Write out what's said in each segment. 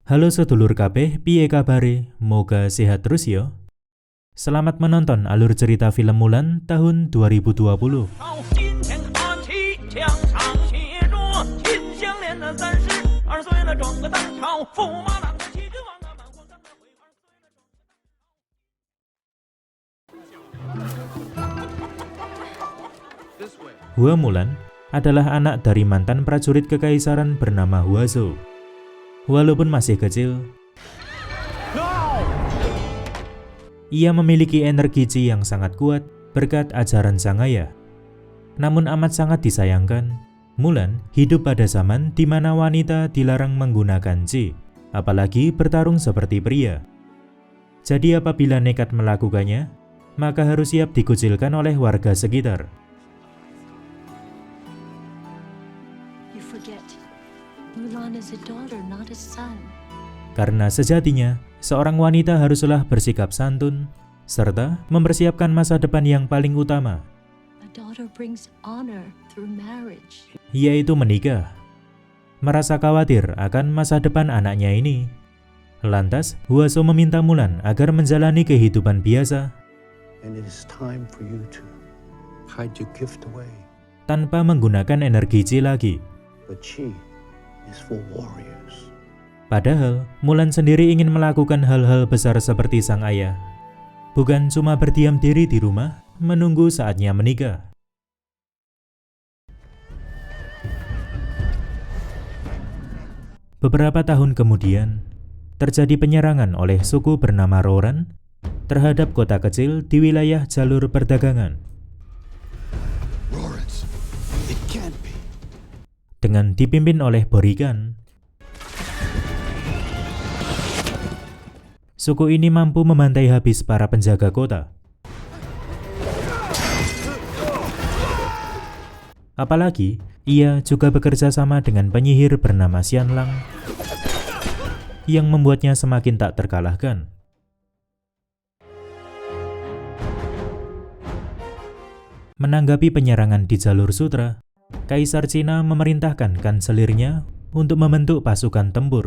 Halo sedulur kabeh, piye kabare? Moga sehat terus yo. Selamat menonton alur cerita film Mulan tahun 2020. Hua Mulan adalah anak dari mantan prajurit kekaisaran bernama Hua Zhou. Walaupun masih kecil, ia memiliki energi Qi yang sangat kuat berkat ajaran sang ayah. Namun amat sangat disayangkan, Mulan hidup pada zaman di mana wanita dilarang menggunakan Qi, apalagi bertarung seperti pria. Jadi apabila nekat melakukannya, maka harus siap dikucilkan oleh warga sekitar. Karena sejatinya, seorang wanita haruslah bersikap santun, serta mempersiapkan masa depan yang paling utama, yaitu menikah. Merasa khawatir akan masa depan anaknya ini, lantas Hua Zhou meminta Mulan agar menjalani kehidupan biasa, tanpa menggunakan energi Qi lagi. Padahal, Mulan sendiri ingin melakukan hal-hal besar seperti sang ayah, bukan cuma berdiam diri di rumah, menunggu saatnya menikah. Beberapa tahun kemudian, terjadi penyerangan oleh suku bernama Rouran terhadap kota kecil di wilayah jalur perdagangan. Dengan dipimpin oleh Borigan, suku ini mampu membantai habis para penjaga kota. Apalagi, ia juga bekerja sama dengan penyihir bernama Xianlang yang membuatnya semakin tak terkalahkan. Menanggapi penyerangan di jalur sutra, Kaisar Cina memerintahkan kanselirnya untuk membentuk pasukan tempur,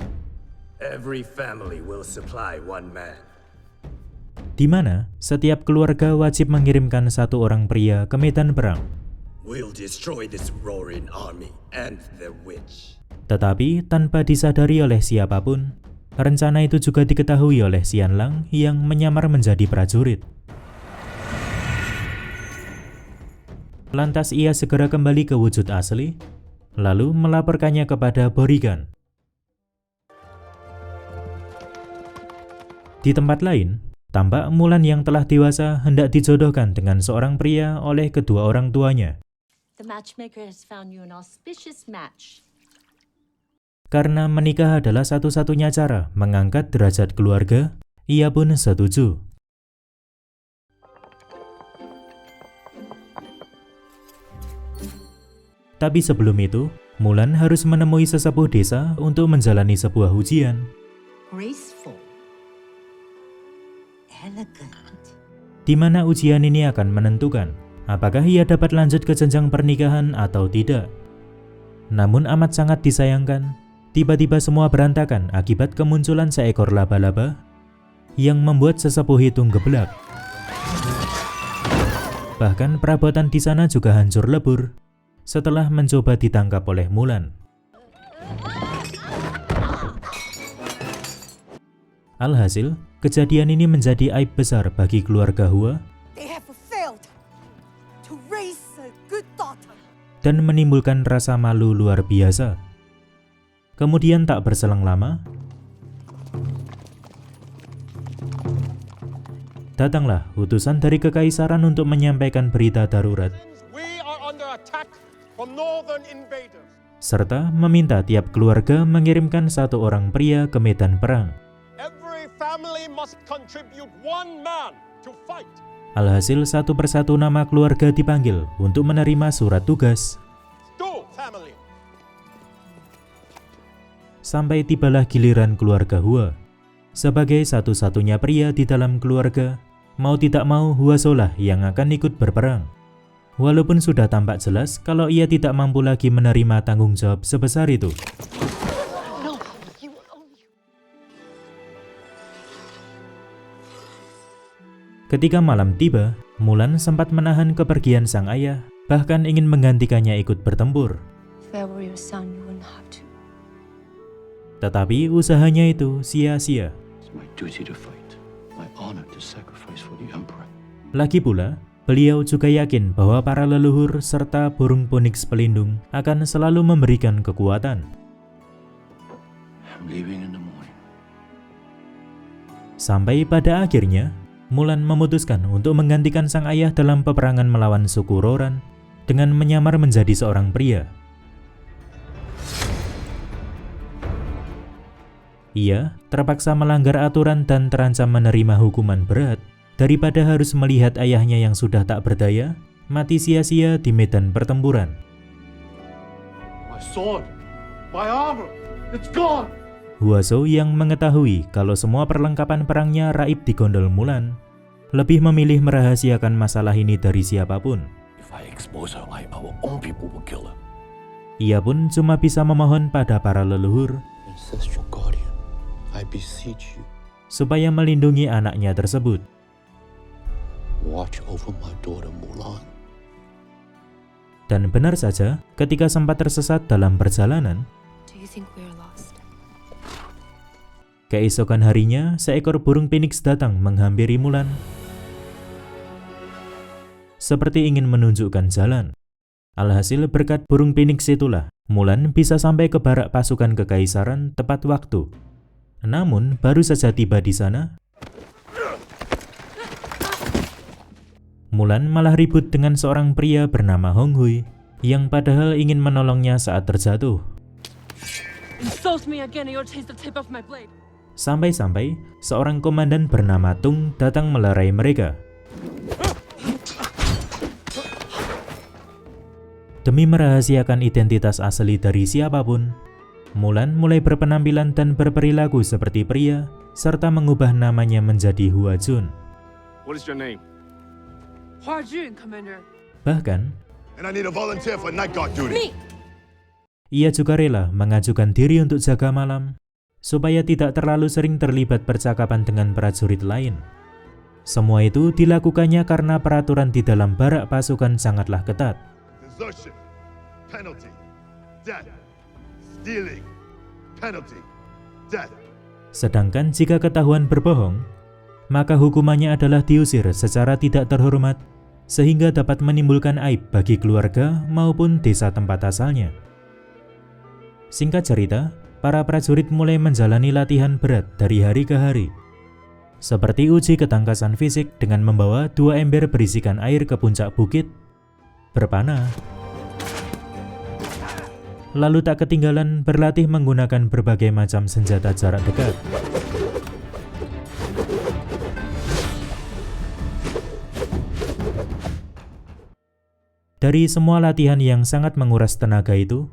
di mana setiap keluarga wajib mengirimkan satu orang pria ke medan perang. Tetapi tanpa disadari oleh siapapun, rencana itu juga diketahui oleh Xianlang yang menyamar menjadi prajurit. Lantas ia segera kembali ke wujud asli, lalu melaporkannya kepada Borigan. Di tempat lain, tampak Mulan yang telah dewasa hendak dijodohkan dengan seorang pria oleh kedua orang tuanya. Karena menikah adalah satu-satunya cara mengangkat derajat keluarga, ia pun setuju. Tapi sebelum itu, Mulan harus menemui sesepuh desa untuk menjalani sebuah ujian. Di mana ujian ini akan menentukan apakah ia dapat lanjut ke jenjang pernikahan atau tidak. Namun amat sangat disayangkan, tiba-tiba semua berantakan akibat kemunculan seekor laba-laba yang membuat sesepuh itu geblak. Bahkan perabotan di sana juga hancur lebur setelah mencoba ditangkap oleh Mulan. Alhasil, kejadian ini menjadi aib besar bagi keluarga Hua dan menimbulkan rasa malu luar biasa. Kemudian tak berselang lama, datanglah utusan dari kekaisaran untuk menyampaikan berita darurat, serta meminta tiap keluarga mengirimkan satu orang pria ke medan perang. Alhasil satu persatu nama keluarga dipanggil untuk menerima surat tugas. Sampai tibalah giliran keluarga Hua. Sebagai satu-satunya pria di dalam keluarga, mau tidak mau Hua Zhou lah yang akan ikut berperang. walaupun sudah tampak jelas kalau ia tidak mampu lagi menerima tanggung jawab sebesar itu. Ketika malam tiba, Mulan sempat menahan kepergian sang ayah, bahkan ingin menggantikannya ikut bertempur. Tetapi usahanya itu sia-sia. Lagi pula, beliau juga yakin bahwa para leluhur serta burung Phoenix pelindung akan selalu memberikan kekuatan. Sampai pada akhirnya, Mulan memutuskan untuk menggantikan sang ayah dalam peperangan melawan suku Roran dengan menyamar menjadi seorang pria. Ia terpaksa melanggar aturan dan terancam menerima hukuman berat daripada harus melihat ayahnya yang sudah tak berdaya mati sia-sia di medan pertempuran. My sword, my armor, it's gone. Huaso yang mengetahui kalau semua perlengkapan perangnya raib di gondol Mulan, lebih memilih merahasiakan masalah ini dari siapapun. Ia pun cuma bisa memohon pada para leluhur supaya melindungi anaknya tersebut. Dan benar saja, ketika sempat tersesat dalam perjalanan, keesokan harinya, seekor burung Phoenix datang menghampiri Mulan, seperti ingin menunjukkan jalan. Alhasil berkat burung Phoenix itulah, Mulan bisa sampai ke barak pasukan kekaisaran tepat waktu. Namun, baru saja tiba di sana, Mulan malah ribut dengan seorang pria bernama Hong Hui, yang padahal ingin menolongnya saat terjatuh. Sampai-sampai seorang komandan bernama Tung datang melerai mereka. Demi merahasiakan identitas asli dari siapapun, Mulan mulai berpenampilan dan berperilaku seperti pria, serta mengubah namanya menjadi Hua Jun. What is your name? Hua Jun, Commander. Bahkan, And I need a volunteer for night guard duty. ia juga rela mengajukan diri untuk jaga malam, supaya tidak terlalu sering terlibat percakapan dengan prajurit lain. Semua itu dilakukannya karena peraturan di dalam barak pasukan sangatlah ketat. Desertion, penalty, death. Stealing, penalty, death. Sedangkan jika ketahuan berbohong, maka hukumannya adalah diusir secara tidak terhormat, sehingga dapat menimbulkan aib bagi keluarga maupun desa tempat asalnya. Singkat cerita, para prajurit mulai menjalani latihan berat dari hari ke hari, seperti uji ketangkasan fisik dengan membawa 2 ember berisikan air ke puncak bukit, berpanah, lalu tak ketinggalan berlatih menggunakan berbagai macam senjata jarak dekat. Dari semua latihan yang sangat menguras tenaga itu,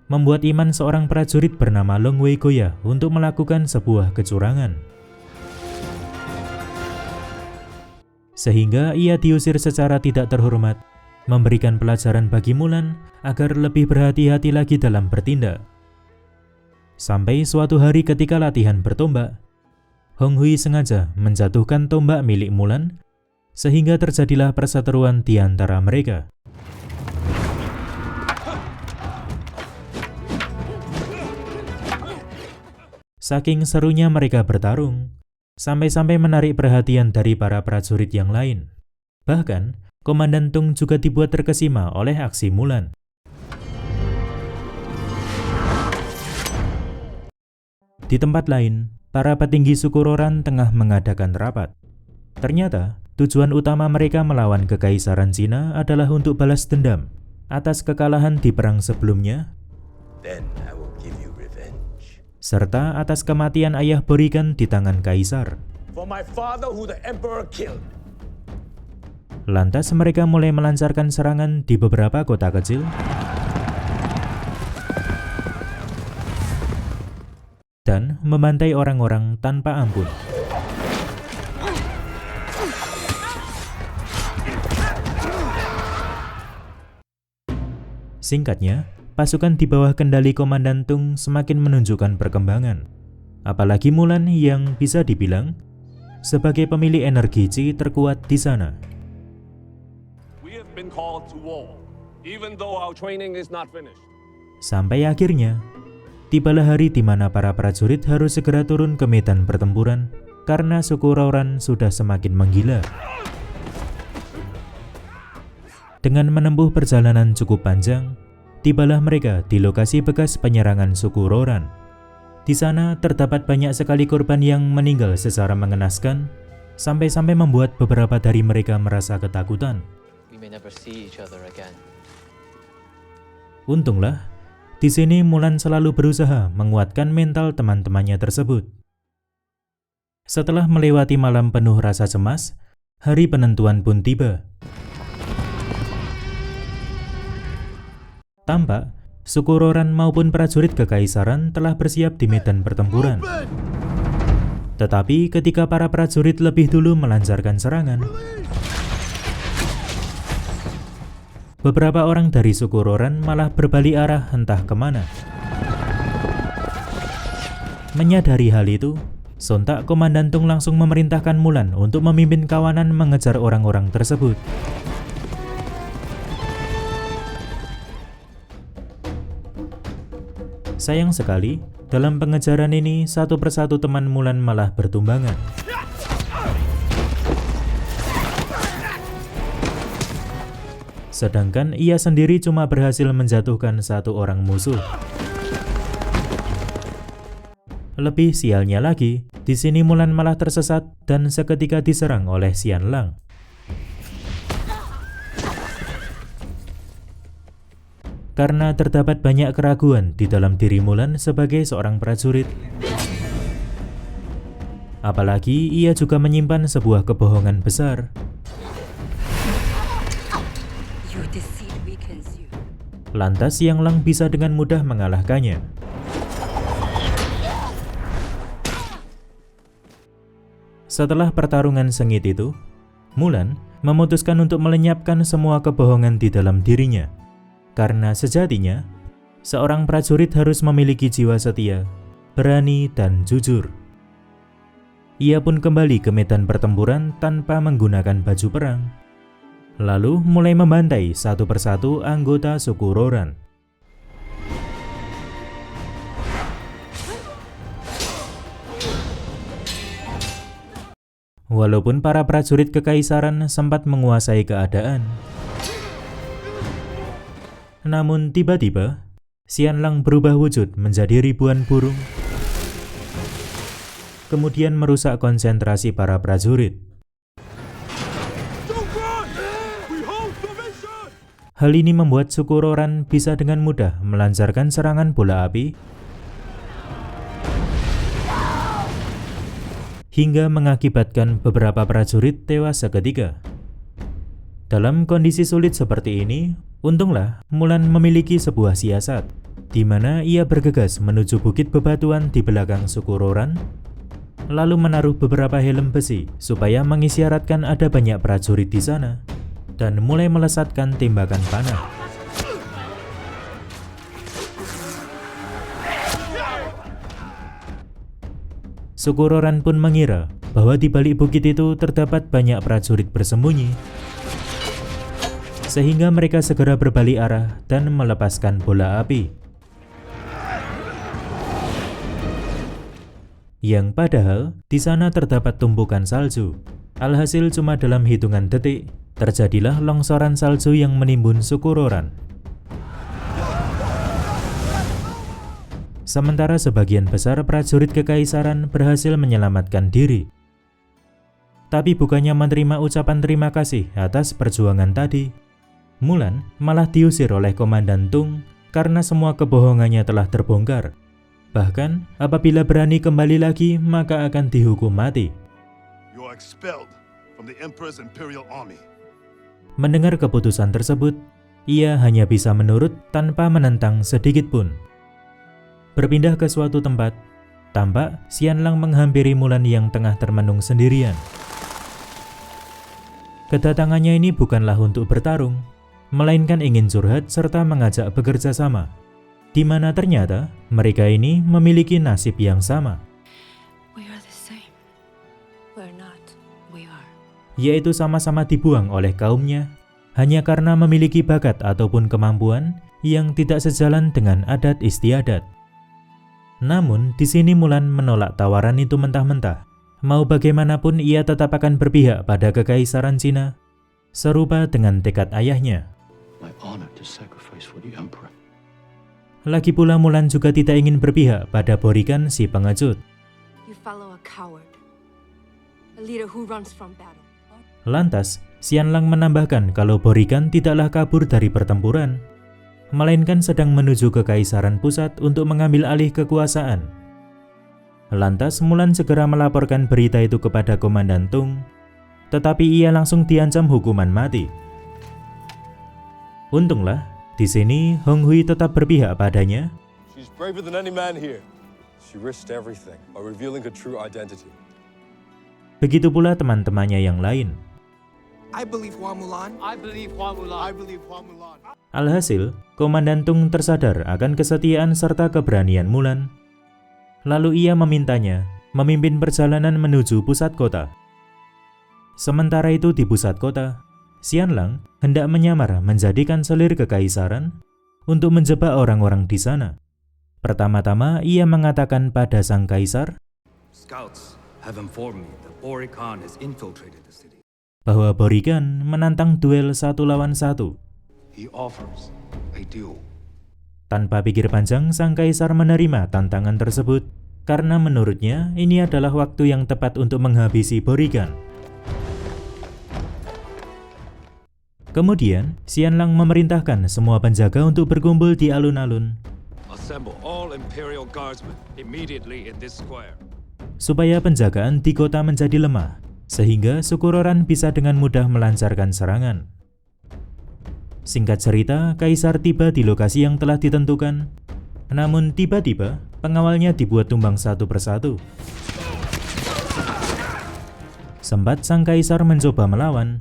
membuat iman seorang prajurit bernama Long Wei goyah untuk melakukan sebuah kecurangan. Sehingga ia diusir secara tidak terhormat, memberikan pelajaran bagi Mulan agar lebih berhati-hati lagi dalam bertindak. Sampai suatu hari ketika latihan bertombak, Hong Hui sengaja menjatuhkan tombak milik Mulan, sehingga terjadilah perseteruan di antara mereka. Saking serunya mereka bertarung, sampai-sampai menarik perhatian dari para prajurit yang lain. Bahkan, Komandan Tung juga dibuat terkesima oleh aksi Mulan. Di tempat lain, para petinggi suku Roran tengah mengadakan rapat. Ternyata, tujuan utama mereka melawan kekaisaran Cina adalah untuk balas dendam atas kekalahan di perang sebelumnya, serta atas kematian ayah Borigan di tangan kaisar. Lantas mereka mulai melancarkan serangan di beberapa kota kecil dan membantai orang-orang tanpa ampun. Singkatnya, pasukan di bawah kendali Komandan Tung semakin menunjukkan perkembangan. Apalagi Mulan yang bisa dibilang sebagai pemilik energi Qi terkuat di sana. We have been called to war, even though our training is not finished. Sampai akhirnya, tibalah hari di mana para prajurit harus segera turun ke medan pertempuran karena suku Roran sudah semakin menggila. Dengan menempuh perjalanan cukup panjang, tibalah mereka di lokasi bekas penyerangan suku Roran. Di sana terdapat banyak sekali korban yang meninggal secara mengenaskan, sampai-sampai membuat beberapa dari mereka merasa ketakutan. We may never see each other again. Untunglah, di sini Mulan selalu berusaha menguatkan mental teman-temannya tersebut. Setelah melewati malam penuh rasa cemas, hari penentuan pun tiba. Tampak, suku Roran maupun prajurit kekaisaran telah bersiap di medan pertempuran. Tetapi ketika para prajurit lebih dulu melancarkan serangan, beberapa orang dari suku Roran malah berbalik arah entah kemana. Menyadari hal itu, sontak Komandan Tung langsung memerintahkan Mulan untuk memimpin kawanan mengejar orang-orang tersebut. Sayang sekali, dalam pengejaran ini satu persatu teman Mulan malah bertumbangan. Sedangkan ia sendiri cuma berhasil menjatuhkan satu orang musuh. Lebih sialnya lagi, di sini Mulan malah tersesat dan seketika diserang oleh Xian Lang. Karena terdapat banyak keraguan di dalam diri Mulan sebagai seorang prajurit. Apalagi ia juga menyimpan sebuah kebohongan besar. Lantas Xian Lang bisa dengan mudah mengalahkannya. Setelah pertarungan sengit itu, Mulan memutuskan untuk melenyapkan semua kebohongan di dalam dirinya. Karena sejatinya, seorang prajurit harus memiliki jiwa setia, berani, dan jujur. Ia pun kembali ke medan pertempuran tanpa menggunakan baju perang, lalu mulai membantai satu persatu anggota suku Roran. Walaupun para prajurit kekaisaran sempat menguasai keadaan, namun tiba-tiba, Xian Lang berubah wujud menjadi ribuan burung, kemudian merusak konsentrasi para prajurit. Hal ini membuat suku Roran bisa dengan mudah melancarkan serangan bola api, hingga mengakibatkan beberapa prajurit tewas seketika. Dalam kondisi sulit seperti ini, untunglah Mulan memiliki sebuah siasat, di mana ia bergegas menuju bukit bebatuan di belakang suku Roran, lalu menaruh beberapa helm besi supaya mengisyaratkan ada banyak prajurit di sana, dan mulai melesatkan tembakan panah. Suku Roran pun mengira bahwa di balik bukit itu terdapat banyak prajurit bersembunyi, sehingga mereka segera berbalik arah dan melepaskan bola api. Yang padahal di sana terdapat tumpukan salju. Alhasil cuma dalam hitungan detik, terjadilah longsoran salju yang menimbun suku Roran. Sementara sebagian besar prajurit kekaisaran berhasil menyelamatkan diri. Tapi bukannya menerima ucapan terima kasih atas perjuangan tadi, Mulan malah diusir oleh Komandan Tung karena semua kebohongannya telah terbongkar. Bahkan, apabila berani kembali lagi, maka akan dihukum mati. You are expelled from the Emperor's Imperial Army. Mendengar keputusan tersebut, ia hanya bisa menurut tanpa menentang sedikit pun. Berpindah ke suatu tempat, tampak Xian Lang menghampiri Mulan yang tengah termenung sendirian. Kedatangannya ini bukanlah untuk bertarung, melainkan ingin curhat serta mengajak bekerja sama, di mana ternyata mereka ini memiliki nasib yang sama, We are the same. We're not. We are. yaitu sama-sama dibuang oleh kaumnya hanya karena memiliki bakat ataupun kemampuan yang tidak sejalan dengan adat istiadat. Namun, di sini Mulan menolak tawaran itu mentah-mentah. Mau bagaimanapun ia tetap akan berpihak pada kekaisaran Cina, serupa dengan tekad ayahnya. My honor to sacrifice for the emperor. Lagi pula Mulan juga tidak ingin berpihak pada Borikan si pengecut. You follow a coward. A leader who runs from battle. Lantas, Xianlang menambahkan kalau Borikan tidaklah kabur dari pertempuran, melainkan sedang menuju ke Kaisaran Pusat untuk mengambil alih kekuasaan. Lantas Mulan segera melaporkan berita itu kepada Komandan Tung, tetapi ia langsung diancam hukuman mati. Untunglah, di sini Hong Hui tetap berpihak padanya. She's braver than any man here. She risked everything by revealing her true identity. Begitu pula teman-temannya yang lain. I believe Hua Mulan. I believe Hua Mulan. I believe Hua Mulan. Alhasil, Komandan Tung tersadar akan kesetiaan serta keberanian Mulan. Lalu ia memintanya memimpin perjalanan menuju pusat kota. Sementara itu di pusat kota, Xianlang hendak menyamar menjadikan selir kekaisaran untuk menjebak orang-orang di sana. Pertama-tama ia mengatakan pada sang kaisar Scouts have informed me that Borikan has infiltrated the city. bahwa Borikan menantang duel 1 lawan 1. He offers a duel. Tanpa pikir panjang, sang kaisar menerima tantangan tersebut karena menurutnya ini adalah waktu yang tepat untuk menghabisi Borikan. Kemudian, Xianlang memerintahkan semua penjaga untuk berkumpul di alun-alun Assemble all Imperial Guardsmen immediately in this square. supaya penjagaan di kota menjadi lemah, sehingga Sukuroran bisa dengan mudah melancarkan serangan. Singkat cerita, kaisar tiba di lokasi yang telah ditentukan. Namun tiba-tiba, pengawalnya dibuat tumbang satu persatu. Sempat sang kaisar mencoba melawan,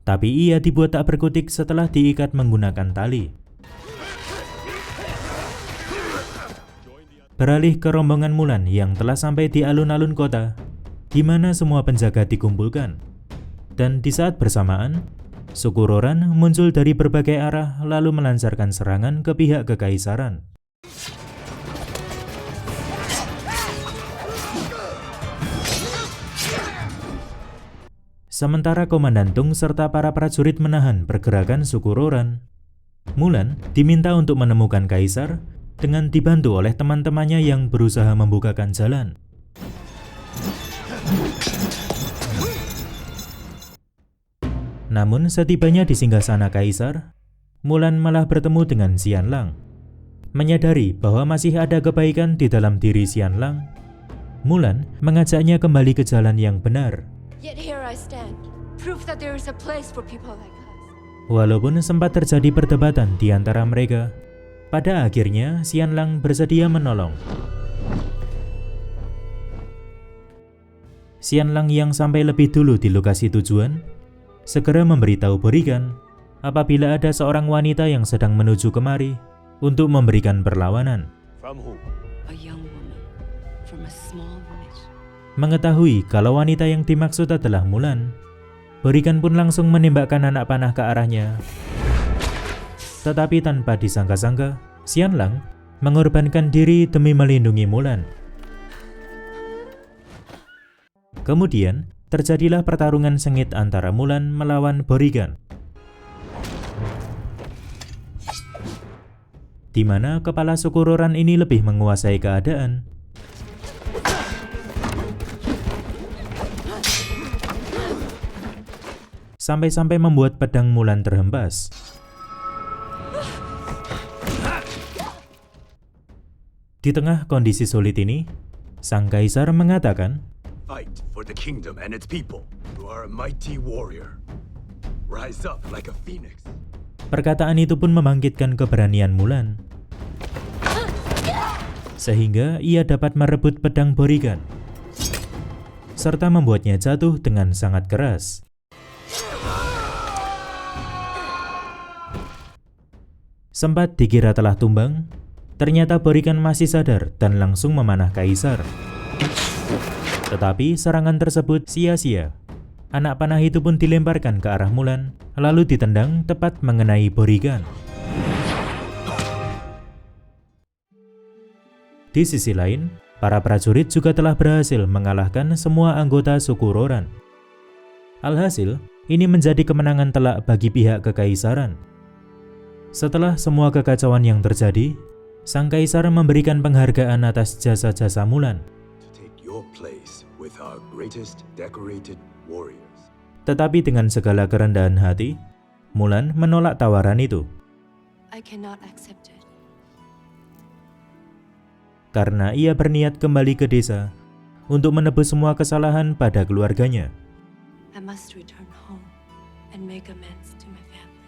tapi ia dibuat tak berkutik setelah diikat menggunakan tali. Beralih ke rombongan Mulan yang telah sampai di alun-alun kota, di mana semua penjaga dikumpulkan. Dan di saat bersamaan, Sukuroran muncul dari berbagai arah lalu melancarkan serangan ke pihak kekaisaran. Sementara Komandan Tung serta para prajurit menahan pergerakan Sukuroran, Mulan diminta untuk menemukan kaisar dengan dibantu oleh teman-temannya yang berusaha membukakan jalan. Namun setibanya di singgasana kaisar, Mulan malah bertemu dengan Xianlang. Menyadari bahwa masih ada kebaikan di dalam diri Xianlang, Mulan mengajaknya kembali ke jalan yang benar. Yet here I stand, proof that there is a place for people like us. Walaupun sempat terjadi perdebatan di antara mereka, pada akhirnya Xianlang bersedia menolong. Xianlang yang sampai lebih dulu di lokasi tujuan, segera memberitahu Borikan apabila ada seorang wanita yang sedang menuju kemari untuk memberikan perlawanan. From who? A young woman from a small village. Mengetahui kalau wanita yang dimaksud adalah Mulan, Borikan pun langsung menembakkan anak panah ke arahnya. Tetapi tanpa disangka-sangka, Xianlang mengorbankan diri demi melindungi Mulan. Kemudian, terjadilah pertarungan sengit antara Mulan melawan Borikan, di mana kepala Sukuroran ini lebih menguasai keadaan. Sampai-sampai membuat pedang Mulan terhempas. Di tengah kondisi sulit ini, sang kaisar mengatakan, Fight for the kingdom and its people. You are a mighty warrior. Rise up like a phoenix. perkataan itu pun membangkitkan keberanian Mulan, sehingga ia dapat merebut pedang Borikan. serta membuatnya jatuh dengan sangat keras. Sempat dikira telah tumbang, ternyata Borikan masih sadar dan langsung memanah kaisar. Tetapi serangan tersebut sia-sia. Anak panah itu pun dilemparkan ke arah Mulan, lalu ditendang tepat mengenai Borikan. Di sisi lain, para prajurit juga telah berhasil mengalahkan semua anggota suku Roran. Alhasil, ini menjadi kemenangan telak bagi pihak kekaisaran. Setelah semua kekacauan yang terjadi, sang kaisar memberikan penghargaan atas jasa-jasa Mulan. To take your place with our greatest decorated warriors. Tetapi dengan segala kerendahan hati, Mulan menolak tawaran itu. I cannot accept it. Karena ia berniat kembali ke desa untuk menebus semua kesalahan pada keluarganya. I must return home and make amends to my family.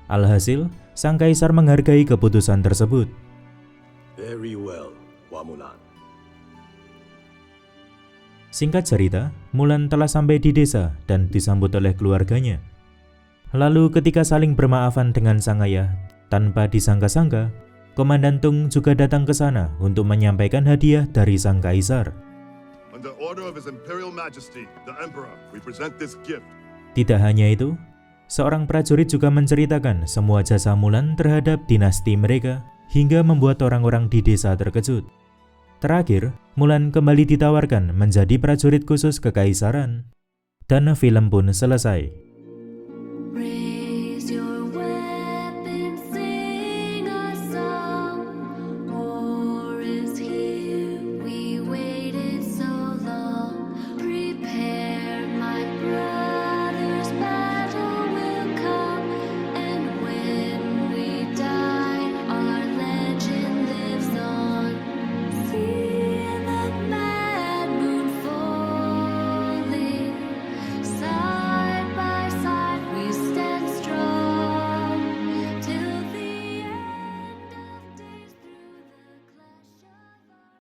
Alhasil, sang kaisar menghargai keputusan tersebut. Very well, Hua Mulan. Singkat cerita, Mulan telah sampai di desa dan disambut oleh keluarganya. Lalu ketika saling bermaafan dengan sang ayah, tanpa disangka-sangka, Komandan Tung juga datang ke sana untuk menyampaikan hadiah dari sang kaisar. Under order of His Imperial Majesty, the Emperor, we present this gift. Tidak hanya itu, seorang prajurit juga menceritakan semua jasa Mulan terhadap dinasti mereka hingga membuat orang-orang di desa terkejut. Terakhir, Mulan kembali ditawarkan menjadi prajurit khusus kekaisaran. Dan film pun selesai.